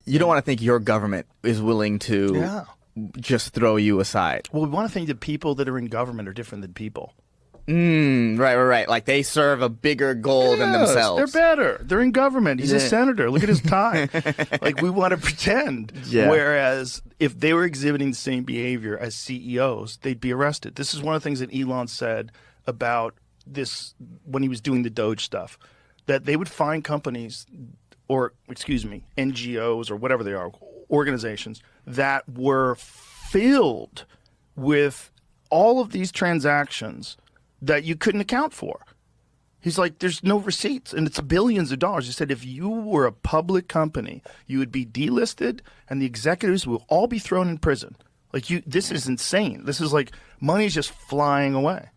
you don't want to think your government is willing to just throw you aside. Well, we want to think that people that are in government are different than people. Right. Like they serve a bigger goal than themselves. They're better. They're in government. He's a senator. Look at his tie. Like, we want to pretend. Yeah. Whereas if they were exhibiting the same behavior as CEOs, they'd be arrested. This is one of the things that Elon said about this when he was doing the Doge stuff, that they would find companies or, NGOs or whatever they are, organizations that were filled with all of these transactions that you couldn't account for. He's like, there's no receipts, and it's billions of dollars. He said if you were a public company, you would be delisted, and the executives will all be thrown in prison. Like, this is insane. This is like money's just flying away.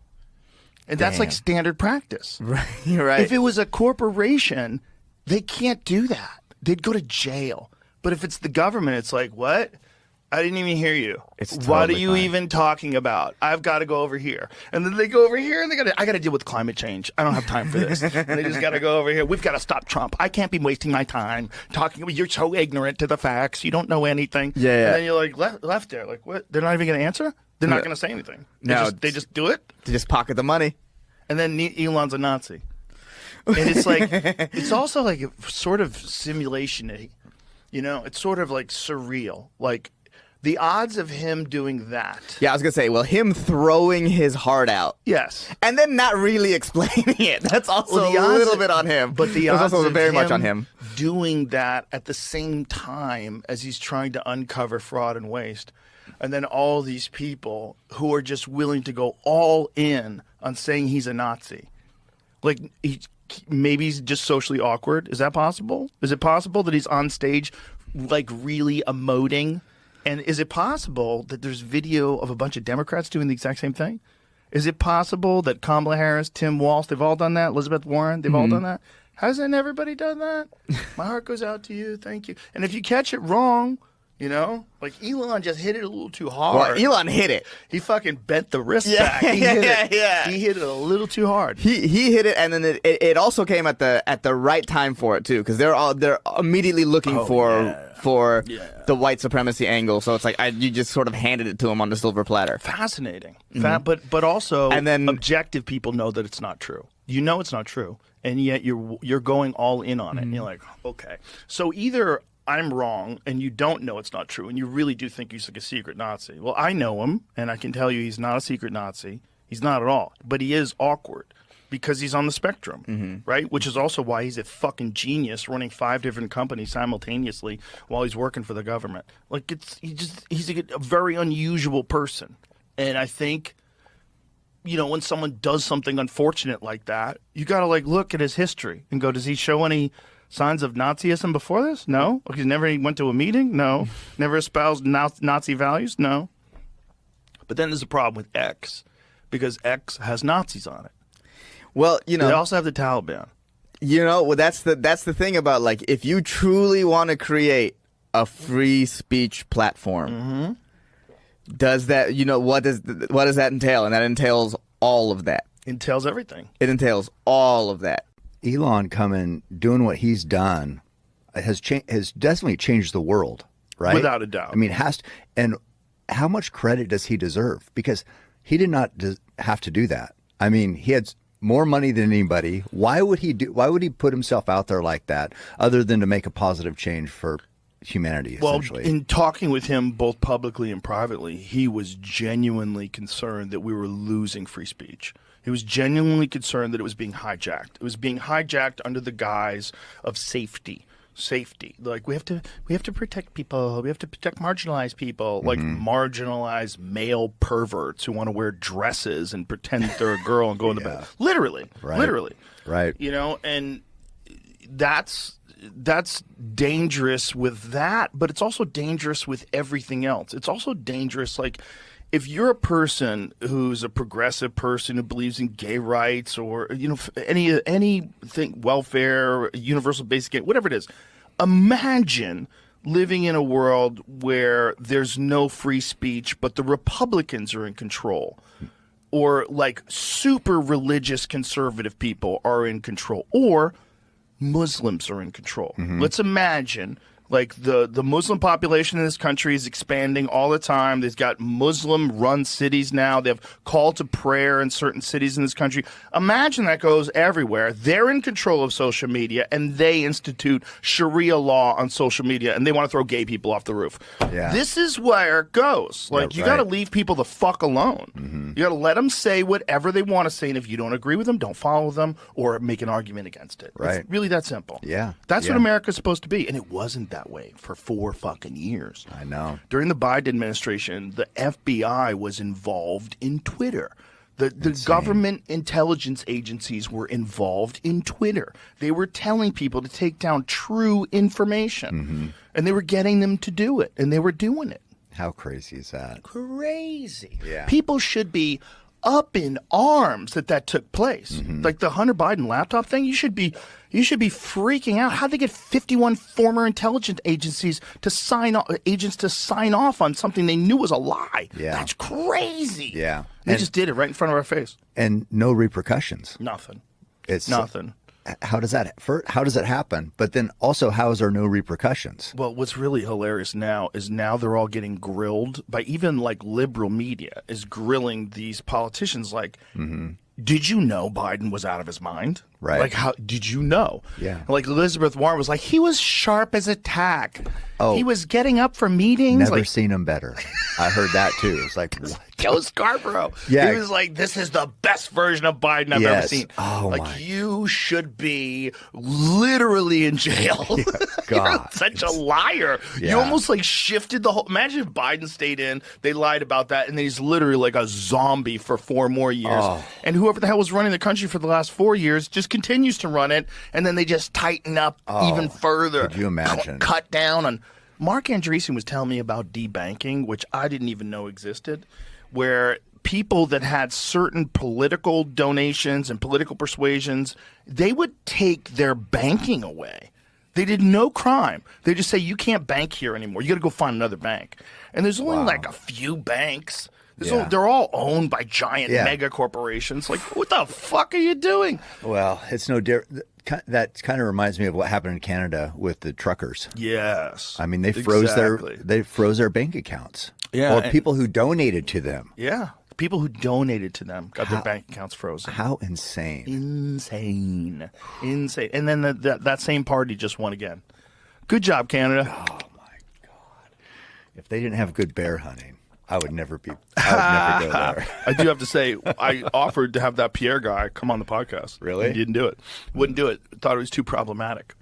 And that's like standard practice. Right. You're right. If it was a corporation, they can't do that. They'd go to jail. But if it's the government, it's like, what? I didn't even hear you. It's what totally are you fine. even talking about? I've got to go over here. And then they go over here and I got to deal with climate change. I don't have time for this. And they just got to go over here. We've got to stop Trump. I can't be wasting my time talking. You're so ignorant to the facts. You don't know anything. Yeah. And then you're like left there. Like, what? They're not even going to answer? They're not going to say anything. They just do it? To just pocket the money. And then Elon's a Nazi. And it's like, it's also like a sort of simulation-y. You know, it's sort of like surreal. Like, the odds of him doing that. Yeah, I was going to say, well, him throwing his heart out. Yes. And then not really explaining it. That's also a little bit on him. But the That's odds also of very much on him. doing that at the same time as he's trying to uncover fraud and waste. And then all these people who are just willing to go all in on saying he's a Nazi. Like, maybe he's just socially awkward. Is that possible? Is it possible that he's on stage, like, really emoting? And is it possible that there's video of a bunch of Democrats doing the exact same thing? Is it possible that Kamala Harris, Tim Walz, they've all done that? Elizabeth Warren, they've all done that? Hasn't everybody done that? My heart goes out to you. Thank you. And if you catch it wrong, you know, like Elon just hit it a little too hard. Well, Elon hit it. He fucking bent the wrist back. He hit it. He hit it a little too hard. He hit it, and then it also came at the right time for it too, because they're immediately looking for the white supremacy angle. So it's like you just sort of handed it to him on the silver platter. Fascinating, but also, and then objective people know that it's not true. You know it's not true, and yet you're going all in on it. And you're like, okay, so either I'm wrong and you don't know it's not true and you really do think he's like a secret Nazi. Well, I know him and I can tell you he's not a secret Nazi. He's not at all. But he is awkward because he's on the spectrum, right? Which is also why he's a fucking genius running 5 different companies simultaneously while he's working for the government. Like, he's a very unusual person. And I think, you know, when someone does something unfortunate like that, you got to like look at his history and go, does he show any signs of Nazism before this? No. He never went to a meeting? No. Never espoused Nazi values? No. But then there's a problem with X, because X has Nazis on it. Well, you know, they also have the Taliban. You know, well, that's the thing about, like, if you truly want to create a free speech platform, does that, you know, what does that entail? And that entails all of that. Entails everything. It entails all of that. Elon doing what he's done has definitely changed the world, right? Without a doubt. I mean, and how much credit does he deserve? Because he did not have to do that. I mean, he had more money than anybody. Why would he put himself out there like that, other than to make a positive change for humanity, essentially? Well, in talking with him both publicly and privately, he was genuinely concerned that we were losing free speech. He was genuinely concerned that it was being hijacked. It was being hijacked under the guise of safety. Like, we have to protect people. We have to protect marginalized people, like marginalized male perverts who want to wear dresses and pretend that they're a girl and go into bed. Literally. Right. You know, and that's dangerous with that, but it's also dangerous with everything else. It's also dangerous, like, if you're a person who's a progressive person who believes in gay rights or, you know, anything, welfare, universal basic, whatever it is, imagine living in a world where there's no free speech, but the Republicans are in control, or like super religious conservative people are in control, or Muslims are in control. Let's imagine Like the Muslim population in this country is expanding all the time. They've got Muslim-run cities now. They have call to prayer in certain cities in this country. Imagine that goes everywhere. They're in control of social media, and they institute Sharia law on social media, and they want to throw gay people off the roof. Yeah. This is where it goes. Like, you got to leave people the fuck alone. You got to let them say whatever they want to say, and if you don't agree with them, don't follow them or make an argument against it. Right. It's really that simple. Yeah. That's what America's supposed to be, and it wasn't that way for 4 fucking years. I know. During the Biden administration, the FBI was involved in Twitter. The government intelligence agencies were involved in Twitter. They were telling people to take down true information, and they were getting them to do it, and they were doing it. How crazy is that? Crazy. Yeah. People should be up in arms that took place. Like the Hunter Biden laptop thing, you should be freaking out. How'd they get 51 former intelligence agencies to sign off on something they knew was a lie? Yeah. That's crazy. Yeah. They just did it right in front of our face. And no repercussions. Nothing. It's Nothing. How does that happen? But then also, how is there no repercussions? Well, what's really hilarious now is they're all getting grilled by even like liberal media is grilling these politicians like, did you know Biden was out of his mind? Right. Like, how did you know? Yeah. Like Elizabeth Warren was like, he was sharp as a tack. Oh. He was getting up for meetings. Never like, seen him better. I heard that too. It's like, what? Joe Scarborough. Yeah. He was like, this is the best version of Biden I've ever seen. Oh, like, my. you should be literally in jail. Yeah, You're God. such a liar. Yeah. You almost like shifted the whole. Imagine if Biden stayed in, they lied about that, and then he's literally like a zombie for 4 more years. Oh. And whoever the hell was running the country for the last 4 years just continues to run it, and then they just tighten up even further. Could you imagine? Cut down on. Mark Andreessen was telling me about debanking, which I didn't even know existed, where people that had certain political donations and political persuasions, they would take their banking away. They did no crime. They just say, you can't bank here anymore. You got to go find another bank. And there's only like a few banks. They're all owned by giant mega corporations. Like, what the fuck are you doing? Well, it's no different. That kind of reminds me of what happened in Canada with the truckers. Yes. I mean, they froze their bank accounts. Yeah, Or people who donated to them. Yeah. People who donated to them got their bank accounts frozen. How insane. Insane. And then that same party just won again. Good job, Canada. Oh, my God. If they didn't have good bear hunting, I would never go there. I do have to say, I offered to have that Pierre guy come on the podcast. Really? He didn't do it. Wouldn't do it. Thought it was too problematic.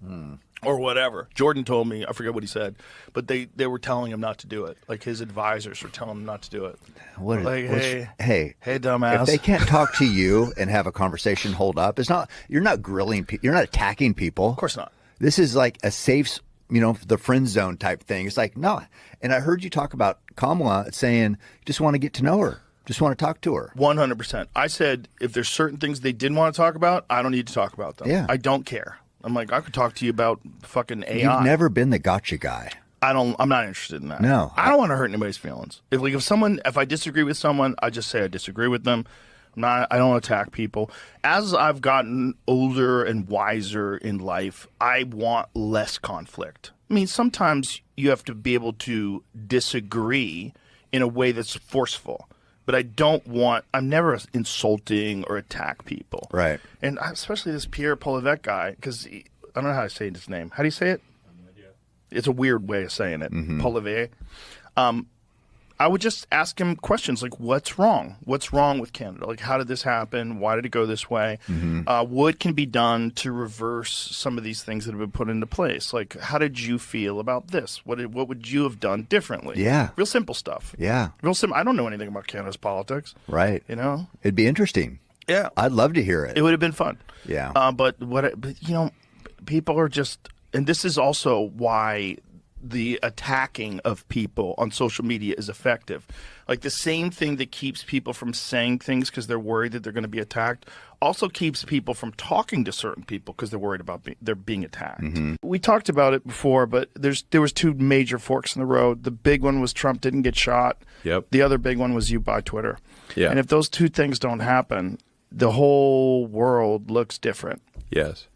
Or whatever. Jordan told me, I forget what he said, but they were telling him not to do it. Like his advisors were telling him not to do it. Hey, dumbass. If they can't talk to you and have a conversation hold up, you're not grilling people. You're not attacking people. Of course not. This is like a safe, the friend zone type thing. It's like, no. And I heard you talk about Kamala saying you just want to get to know her. Just want to talk to her. 100%. I said, if there's certain things they didn't want to talk about, I don't need to talk about them. Yeah. I don't care. I'm like, I could talk to you about fucking AI. You've never been the gotcha guy. I'm not interested in that. No. I don't want to hurt anybody's feelings. If I disagree with someone, I just say I disagree with them. I don't attack people. As I've gotten older and wiser in life, I want less conflict. I mean, sometimes you have to be able to disagree in a way that's forceful. But I'm never insulting or attack people. Right. And especially this Pierre Polivet guy, because I don't know how to say his name. How do you say it? No idea. It's a weird way of saying it. Polivet. I would just ask him questions like, what's wrong? What's wrong with Canada? Like, how did this happen? Why did it go this way? What can be done to reverse some of these things that have been put into place? Like, how did you feel about this? What would you have done differently? Yeah. Real simple stuff. Yeah. Real simple. I don't know anything about Canada's politics. Right. It'd be interesting. Yeah. I'd love to hear it. It would have been fun. Yeah. But people are just, and this is also why the attacking of people on social media is effective. Like the same thing that keeps people from saying things because they're worried that they're going to be attacked also keeps people from talking to certain people because they're worried about they're being attacked. We talked about it before, but there was 2 major forks in the road. The big one was Trump didn't get shot. Yep. The other big one was you buy Twitter. Yeah. And if those 2 things don't happen, the whole world looks different. Yes.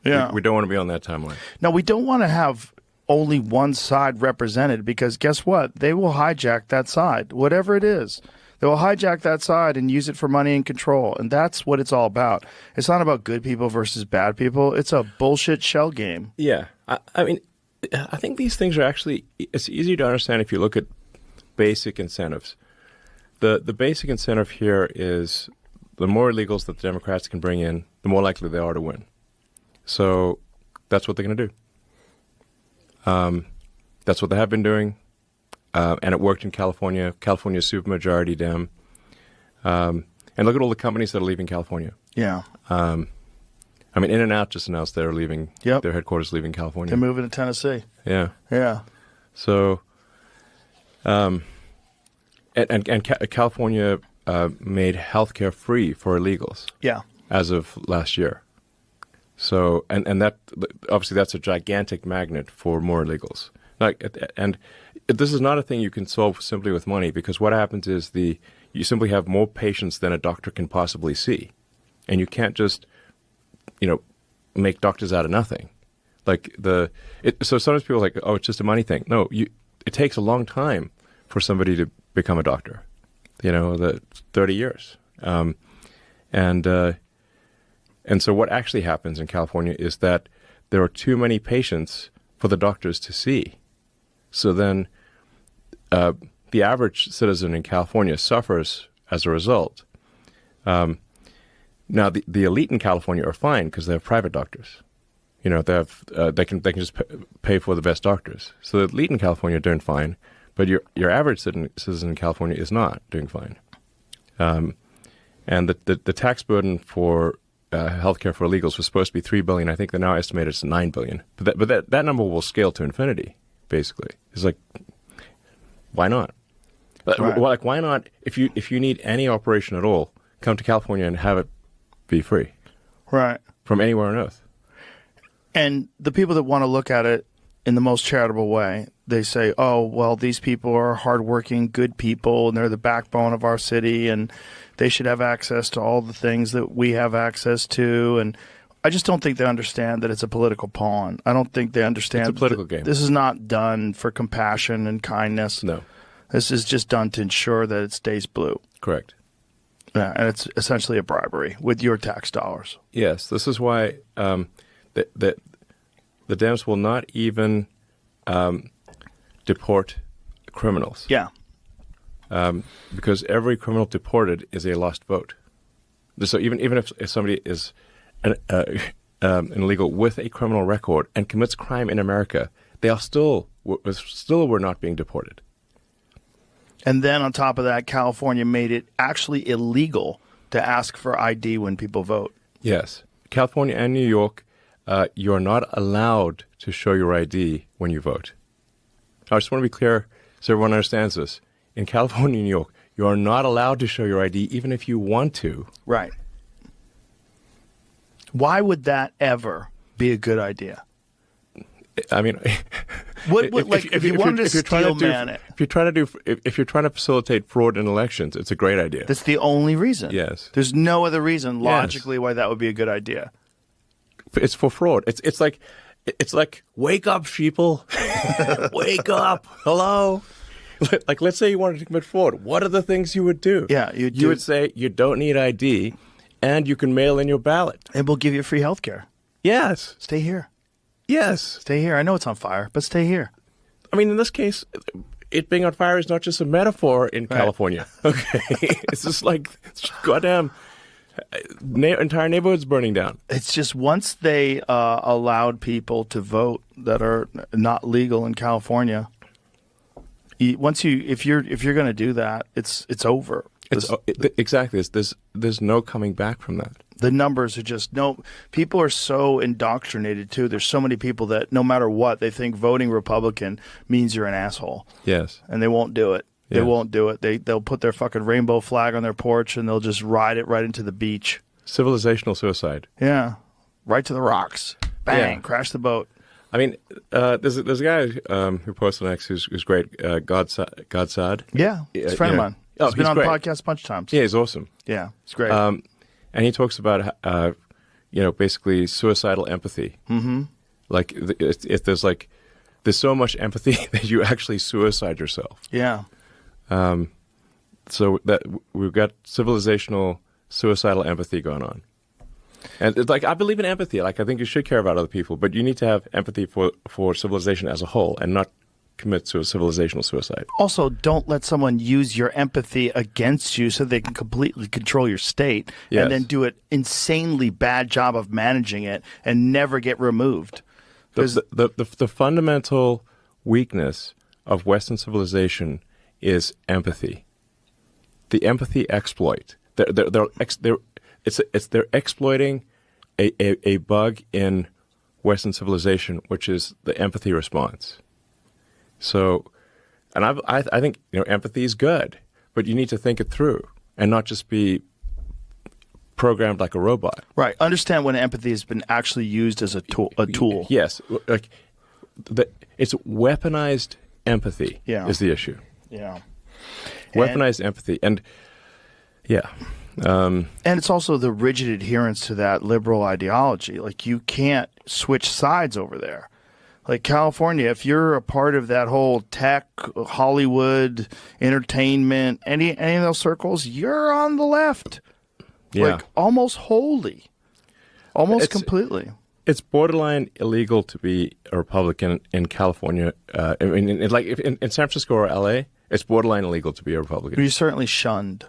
Yeah. We don't want to be on that timeline. No, we don't want to have only one side represented, because guess what? They will hijack that side, whatever it is. They will hijack that side and use it for money and control. And that's what it's all about. It's not about good people versus bad people. It's a bullshit shell game. Yeah. I mean, I think these things are actually, it's easy to understand if you look at basic incentives. The basic incentive here is the more illegals that the Democrats can bring in, the more likely they are to win. So that's what they're going to do. That's what they have been doing. And it worked in California. California's supermajority Dem. And look at all the companies that are leaving California. Yeah. I mean, In-N-Out just announced they're leaving. Yep. Their headquarters leaving California. They're moving to Tennessee. Yeah. Yeah. So, and California made healthcare free for illegals. Yeah. As of last year. So, and that obviously that's a gigantic magnet for more illegals. And this is not a thing you can solve simply with money, because what happens is you simply have more patients than a doctor can possibly see, and you can't just make doctors out of nothing. So sometimes people are like, oh, it's just a money thing. No, it takes a long time for somebody to become a doctor. 30 years, and so what actually happens in California is that there are too many patients for the doctors to see. So then the average citizen in California suffers as a result. Now, the elite in California are fine because they have private doctors. They can just pay for the best doctors. So the elite in California are doing fine, but your average citizen in California is not doing fine. And the tax burden for healthcare for illegals was supposed to be $3 billion. I think they now estimate it's $9 billion. But that number will scale to infinity. Basically, it's like, why not? Right. Like, why not? If you need any operation at all, come to California and have it be free, right, from anywhere on earth. And the people that want to look at it in the most charitable way, they say, "Oh, well, these people are hardworking, good people, and they're the backbone of our city, and they should have access to all the things that we have access to." And I just don't think they understand that it's a political pawn. I don't think they understand. It's a political game. This is not done for compassion and kindness. No. This is just done to ensure that it stays blue. Correct. Yeah, and it's essentially a bribery with your tax dollars. Yes, this is why the Dems will not even deport criminals. Yeah. Because every criminal deported is a lost vote. So even if somebody is an illegal with a criminal record and commits crime in America, they are still were not being deported. And then on top of that, California made it actually illegal to ask for ID when people vote. Yes. California and New York, you are not allowed to show your ID when you vote. I just want to be clear so everyone understands this. In California and New York, you are not allowed to show your ID even if you want to. Right. Why would that ever be a good idea? I mean, if you wanted to steel man it, if you're trying to facilitate fraud in elections, it's a great idea. That's the only reason. Yes. There's no other reason logically why that would be a good idea. It's for fraud. It's like wake up, sheeple, wake up, hello. Like, let's say you wanted to commit fraud. What are the things you would do? Yeah, you would say you don't need ID, and you can mail in your ballot, and we'll give you free health care. Yes. Stay here. Yes. Stay here. I know it's on fire, but stay here. I mean, in this case, it being on fire is not just a metaphor in California. Okay. It's just like, goddamn, entire neighborhoods burning down. It's just once they allowed people to vote that are not legal in California, if you're going to do that, it's over. Exactly. There's no coming back from that. The numbers are just people are so indoctrinated too. There's so many people that no matter what, they think voting Republican means you're an asshole. Yes. And they won't do it. Yeah. They won't do it. They'll put their fucking rainbow flag on their porch and they'll just ride it right into the beach. Civilizational suicide. Yeah. Right to the rocks. Bang. Yeah. Crash the boat. I mean, there's a guy who posts on X who's great, Godsad. Yeah, he's a friend of mine. He's been on the podcast a bunch of times. Yeah, he's awesome. Yeah, it's great. And he talks about, basically suicidal empathy. Mm-hmm. Like, if there's like there's so much empathy that you actually suicide yourself. Yeah. So that we've got civilizational suicidal empathy going on. And it's like, I believe in empathy. Like, I think you should care about other people, but you need to have empathy for civilization as a whole and not commit to a civilizational suicide. Also, don't let someone use your empathy against you so they can completely control your state and then do an insanely bad job of managing it and never get removed. The fundamental weakness of Western civilization is empathy. The empathy exploit. They're exploiting a bug in Western civilization, which is the empathy response. So, and I think empathy is good, but you need to think it through and not just be programmed like a robot. Right. Understand when empathy has been actually used as a tool. Yes, like it's weaponized empathy. Is the issue. Yeah. Weaponized empathy, and and it's also the rigid adherence to that liberal ideology. Like, you can't switch sides over there. Like California, if you're a part of that whole tech, Hollywood, entertainment, any of those circles, you're on the left. Yeah. Like, almost wholly. Almost completely. It's borderline illegal to be a Republican in California. I mean, like in San Francisco or LA, it's borderline illegal to be a Republican. You're certainly shunned.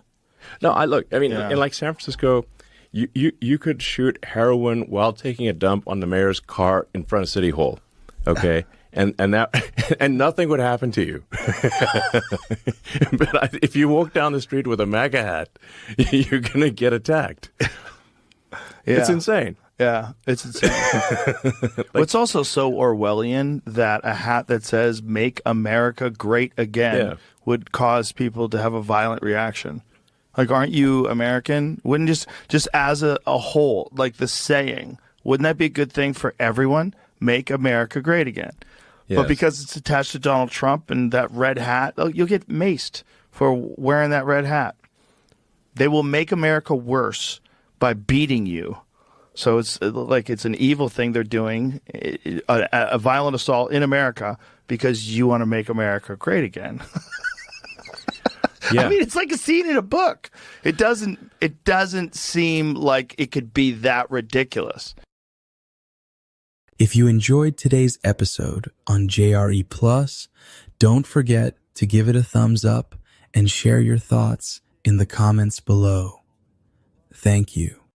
No, in like San Francisco, you could shoot heroin while taking a dump on the mayor's car in front of City Hall. Okay, and nothing would happen to you. But if you walk down the street with a MAGA hat, you're gonna get attacked. It's insane. Yeah, it's insane. It's also so Orwellian that a hat that says "Make America Great Again" would cause people to have a violent reaction. Like, aren't you American? Wouldn't just as a whole, like the saying, wouldn't that be a good thing for everyone? Make America Great Again. Yes. But because it's attached to Donald Trump and that red hat, you'll get maced for wearing that red hat. They will make America worse by beating you. So it's like it's an evil thing they're doing, a violent assault in America because you want to make America great again. I mean, it's like a scene in a book. It doesn't seem like it could be that ridiculous. If you enjoyed today's episode on JRE Plus, don't forget to give it a thumbs up and share your thoughts in the comments below. Thank you.